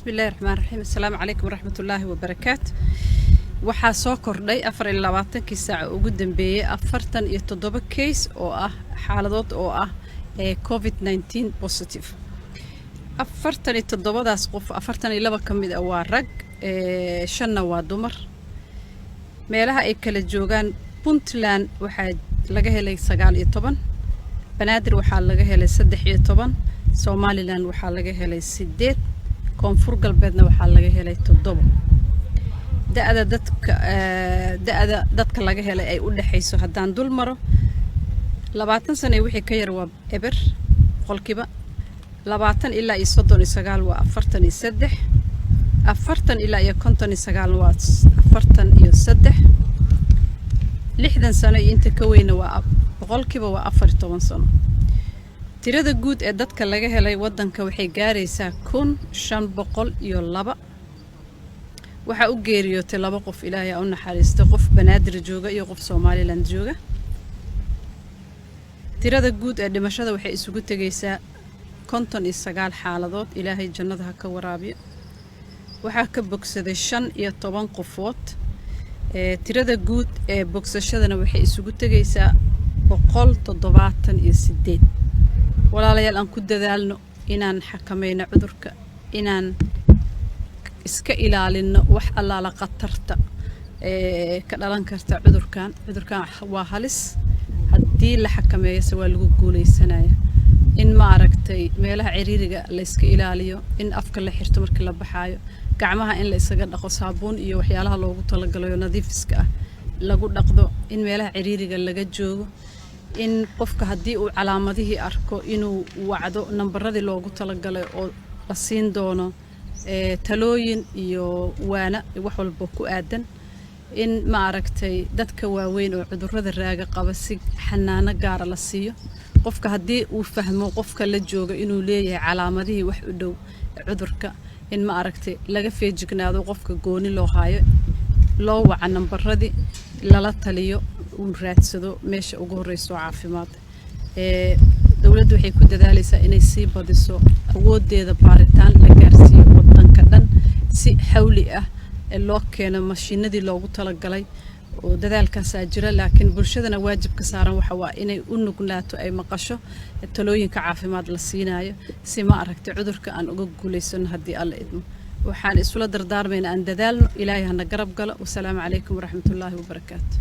بسم الله الرحمن الرحيم. السلام عليكم ورحمة الله وبركاته. waxaa soo kordhay 24 saac ugu dambeeyay 47 case oo ah xaaladood oo ah COVID-19 positive. 47daas qof 42 kamid ah waa rag, 5 waa dumar. meelaha ay kala joogaan Puntland waxaa laga helay 19, Banaadir waxaa laga helay 13, Somaliland waxaa laga helay 8, Koonfur Galbeedna waxaa laga helay 7. da'ada dadka laga helay ay u dhaxayso hadaan dul maro 20 sano wixii ka yar waa eber qolkiiba 20 ilaa 39 waa 43 40 ilaa 59 waa 43 60 sano inta ka weyn waa qolkiiba waa 14 sano. tirada guud ee dadka laga helay wadanka waxay gaaraysaa 1502. waxa u geeriyootay 2 qof, Ilaahay u naxariisto, qof Banaadir jooga iyo qof Somaliland jooga. tirada guud ee dhimashada waxay isugu tagaysaa 59 xaaladood, Ilaahay jannada ha ka waraabiyo. waxa ka bogsaday 15 qofood. tirada guud ee bogsashadana waxay isugu tagaysaa 178. walaalayaal aan ku dadaalno inaan xakameeyno cudurka, inaan iska ilaalino wax allaala qatarta ka dhalan karta cudurkan waa halis. haddii la xakameeyo waa lagu guuleysanaya. in ma aragtay meelaha ciriiriga la iska ilaaliyo, in afka la xirto markii la baxaayo, gacmaha in la isaga dhaqo saabuun iyo waxyaalaha loogu talagalayo nadiifiska ah lagu dhaqdo, in meelaha ciriiriga laga joogo, in qofka haddii uu calaamadihii arko inuu wacdo nambaradii loogu talagalay oo la siin doono talooyin iyo waana wax walba ku aadan. in ma aragtay dadka waaweyn oo cudurrada raaga qaba si xanaano gaar ah la siiyo. qofka haddii uu fahmo qofka la jooga inuu leeyahay calaamadihii wax u dhow cudurka, in ma aragtay laga feejignaado, qofka gooni loo haayo, loo waca nambaradii, lala taliyo, uu raadsado meesha ugu horeyso caafimaad. dawladdu waxay ku dadaalaysaa inay sii badiso awoodeeda baaritaan la gaarsiiyo wadanka dhan si xawli ah loo keeno mashiinadii loogu talagalay. oo dadaalkaas jira, laakiin bulshadana waajibka saaran waxa waa inay u nugnaato, ay maqasho talooyinka caafimaad la siinayo si ma aragtay cudurka aan uga guuleysano haddii alla idmo. waxaan isula dardaarmaynaa aan dadaalno. Ilaahay hana garab galo. Wassalaamu calaykum waraxmatullaahi wabarakaatuh.